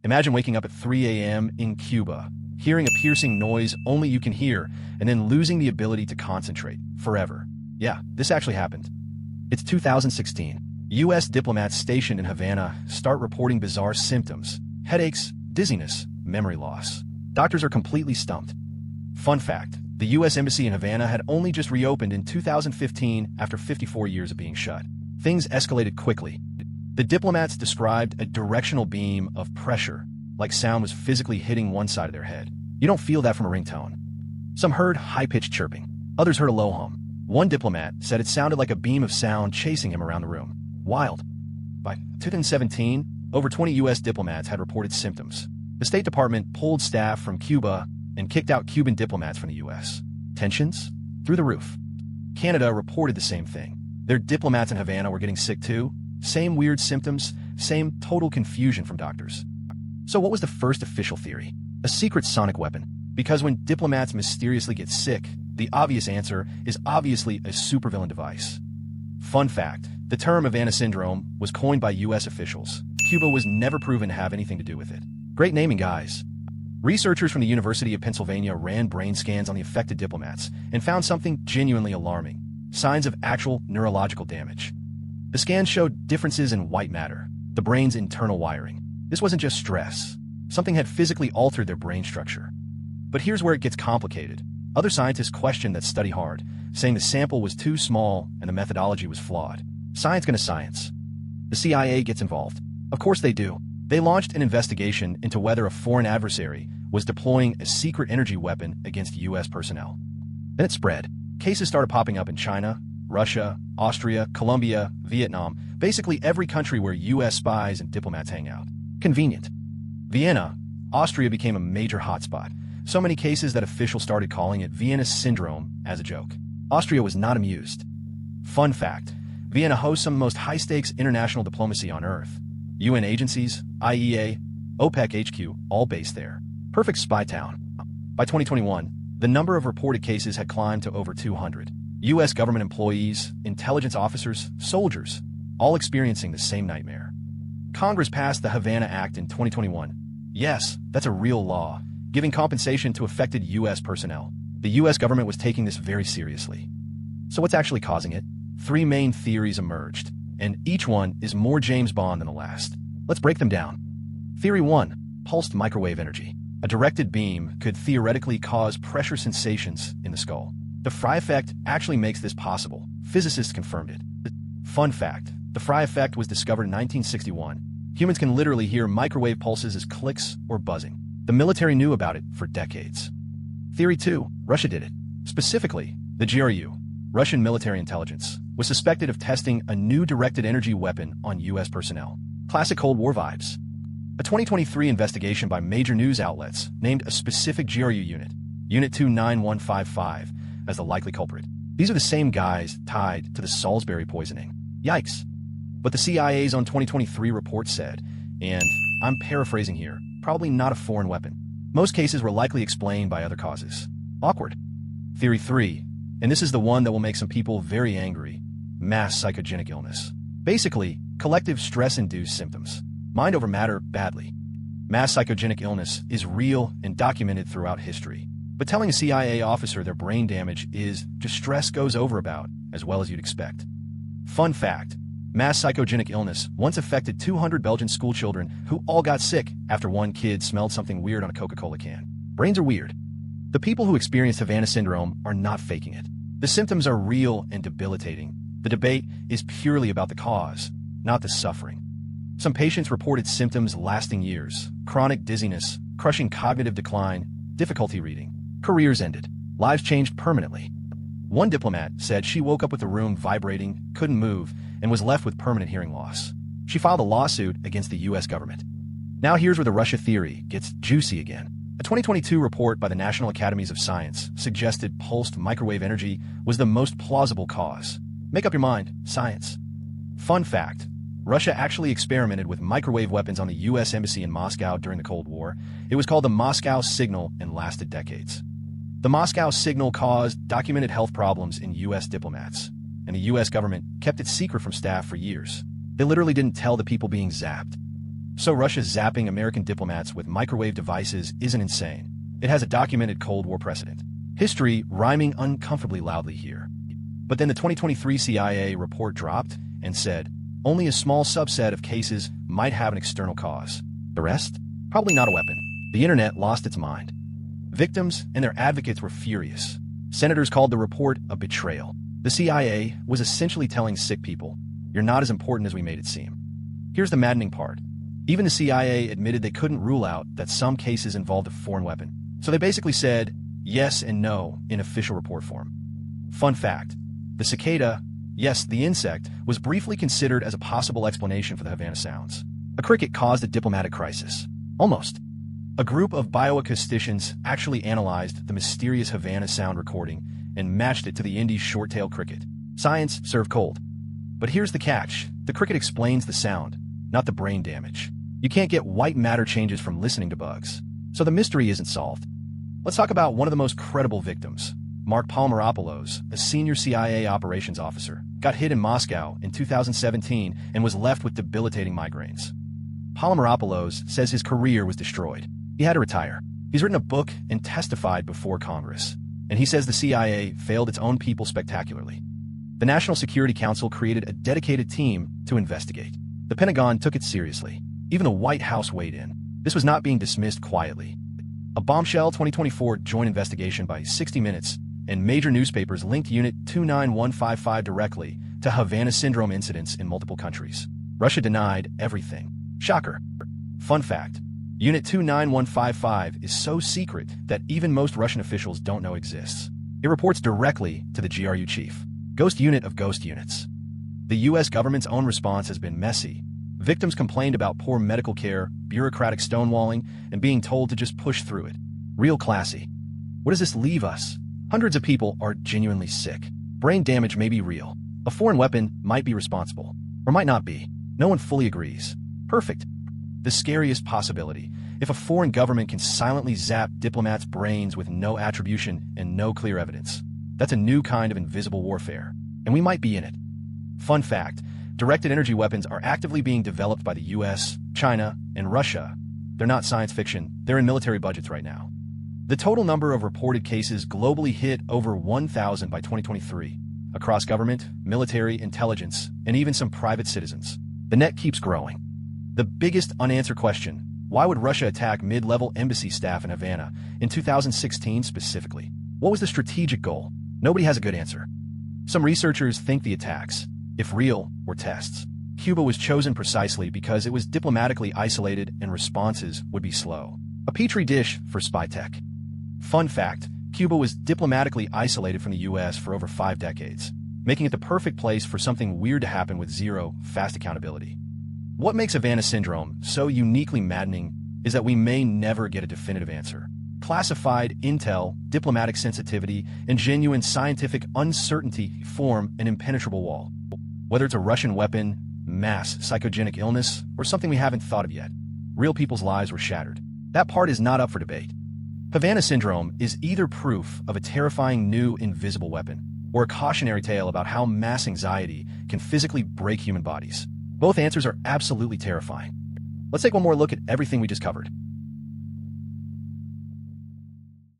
Imagine waking up at 3 a.m. in Cuba, hearing a piercing noise only you can hear, and then losing the ability to concentrate forever. Yeah, this actually happened. It's 2016. U.S. diplomats stationed in Havana start reporting bizarre symptoms: headaches, dizziness, memory loss. Doctors are completely stumped. Fun fact, the U.S. Embassy in Havana had only just reopened in 2015 after 54 years of being shut. Things escalated quickly. The diplomats described a directional beam of pressure, like sound was physically hitting one side of their head. You don't feel that from a ringtone. Some heard high-pitched chirping. Others heard a low hum. One diplomat said it sounded like a beam of sound chasing him around the room. Wild. By 2017, over 20 U.S. diplomats had reported symptoms. The State Department pulled staff from Cuba and kicked out Cuban diplomats from the U.S. Tensions? Through the roof. Canada reported the same thing. Their diplomats in Havana were getting sick too. Same weird symptoms, same total confusion from doctors. So what was the first official theory? A secret sonic weapon. Because when diplomats mysteriously get sick, the obvious answer is obviously a supervillain device. Fun fact, the term Havana syndrome was coined by U.S. officials. Cuba was never proven to have anything to do with it. Great naming, guys. Researchers from the University of Pennsylvania ran brain scans on the affected diplomats and found something genuinely alarming: signs of actual neurological damage. The scans showed differences in white matter, the brain's internal wiring. This wasn't just stress. Something had physically altered their brain structure. But here's where it gets complicated. Other scientists questioned that study hard, saying the sample was too small and the methodology was flawed. Science gonna science. The CIA gets involved. Of course they do. They launched an investigation into whether a foreign adversary was deploying a secret energy weapon against U.S. personnel. Then it spread. Cases started popping up in China, Russia, Austria, Colombia, Vietnam, basically every country where U.S. spies and diplomats hang out. Convenient. Vienna, Austria became a major hotspot. So many cases that officials started calling it Vienna syndrome as a joke. Austria was not amused. Fun fact, Vienna hosts some of the most high-stakes international diplomacy on Earth. UN agencies, IEA, OPEC HQ, all based there. Perfect spy town. By 2021, the number of reported cases had climbed to over 200. U.S. government employees, intelligence officers, soldiers, all experiencing the same nightmare. Congress passed the Havana Act in 2021. Yes, that's a real law, giving compensation to affected U.S. personnel. The U.S. government was taking this very seriously. So what's actually causing it? 3 main theories emerged, and each one is more James Bond than the last. Let's break them down. Theory 1. Pulsed microwave energy. A directed beam could theoretically cause pressure sensations in the skull. The Fry effect actually makes this possible. Physicists confirmed it. Fun fact, the Fry effect was discovered in 1961. Humans can literally hear microwave pulses as clicks or buzzing. The military knew about it for decades. Theory 2. Russia did it. Specifically, the GRU, Russian military intelligence, was suspected of testing a new directed energy weapon on U.S. personnel. Classic Cold War vibes. A 2023 investigation by major news outlets named a specific GRU unit, Unit 29155, as the likely culprit. These are the same guys tied to the Salisbury poisoning. Yikes. But the CIA's own 2023 report said, and I'm paraphrasing here, probably not a foreign weapon. Most cases were likely explained by other causes. Awkward. Theory 3, and this is the one that will make some people very angry: mass psychogenic illness. Basically, collective stress-induced symptoms. Mind over matter badly. Mass psychogenic illness is real and documented throughout history. But telling a CIA officer their brain damage is just stress goes over about as well as you'd expect. Fun fact, mass psychogenic illness once affected 200 Belgian schoolchildren who all got sick after one kid smelled something weird on a Coca-Cola can. Brains are weird. The people who experience Havana syndrome are not faking it. The symptoms are real and debilitating. The debate is purely about the cause, not the suffering. Some patients reported symptoms lasting years: chronic dizziness, crushing cognitive decline, difficulty reading. Careers ended. Lives changed permanently. One diplomat said she woke up with the room vibrating, couldn't move, and was left with permanent hearing loss. She filed a lawsuit against the U.S. government. Now here's where the Russia theory gets juicy again. A 2022 report by the National Academies of Science suggested pulsed microwave energy was the most plausible cause. Make up your mind, science. Fun fact, Russia actually experimented with microwave weapons on the U.S. Embassy in Moscow during the Cold War. It was called the Moscow Signal and lasted decades. The Moscow Signal caused documented health problems in U.S. diplomats, and the U.S. government kept it secret from staff for years. They literally didn't tell the people being zapped. So Russia zapping American diplomats with microwave devices isn't insane. It has a documented Cold War precedent. History rhyming uncomfortably loudly here. But then the 2023 CIA report dropped and said, only a small subset of cases might have an external cause. The rest? Probably not a weapon. The internet lost its mind. Victims and their advocates were furious. Senators called the report a betrayal. The CIA was essentially telling sick people, you're not as important as we made it seem. Here's the maddening part. Even the CIA admitted they couldn't rule out that some cases involved a foreign weapon. So they basically said yes and no in official report form. Fun fact, the cicada, yes, the insect, was briefly considered as a possible explanation for the Havana sounds. A cricket caused a diplomatic crisis. Almost. A group of bioacousticians actually analyzed the mysterious Havana sound recording and matched it to the Indies' short-tailed cricket. Science served cold. But here's the catch. The cricket explains the sound, not the brain damage. You can't get white matter changes from listening to bugs. So the mystery isn't solved. Let's talk about one of the most credible victims. Mark Palmeropoulos, a senior CIA operations officer, got hit in Moscow in 2017 and was left with debilitating migraines. Palmeropoulos says his career was destroyed. He had to retire. He's written a book and testified before Congress. And he says the CIA failed its own people spectacularly. The National Security Council created a dedicated team to investigate. The Pentagon took it seriously. Even the White House weighed in. This was not being dismissed quietly. A bombshell 2024 joint investigation by 60 Minutes and major newspapers linked Unit 29155 directly to Havana syndrome incidents in multiple countries. Russia denied everything. Shocker. Fun fact, Unit 29155 is so secret that even most Russian officials don't know exists. It reports directly to the GRU chief, ghost unit of ghost units. The U.S. government's own response has been messy. Victims complained about poor medical care, bureaucratic stonewalling, and being told to just push through it. Real classy. What does this leave us? Hundreds of people are genuinely sick. Brain damage may be real. A foreign weapon might be responsible, or might not be. No one fully agrees. Perfect. The scariest possibility. If a foreign government can silently zap diplomats' brains with no attribution and no clear evidence, that's a new kind of invisible warfare, and we might be in it. Fun fact, directed energy weapons are actively being developed by the US, China, and Russia. They're not science fiction, they're in military budgets right now. The total number of reported cases globally hit over 1,000 by 2023, across government, military, intelligence, and even some private citizens. The net keeps growing. The biggest unanswered question, why would Russia attack mid-level embassy staff in Havana in 2016 specifically? What was the strategic goal? Nobody has a good answer. Some researchers think the attacks, if real, were tests. Cuba was chosen precisely because it was diplomatically isolated and responses would be slow. A petri dish for spy tech. Fun fact, Cuba was diplomatically isolated from the US for over 5 decades, making it the perfect place for something weird to happen with zero fast accountability. What makes Havana syndrome so uniquely maddening is that we may never get a definitive answer. Classified intel, diplomatic sensitivity, and genuine scientific uncertainty form an impenetrable wall. Whether it's a Russian weapon, mass psychogenic illness, or something we haven't thought of yet, real people's lives were shattered. That part is not up for debate. Havana syndrome is either proof of a terrifying new invisible weapon, or a cautionary tale about how mass anxiety can physically break human bodies. Both answers are absolutely terrifying. Let's take one more look at everything we just covered.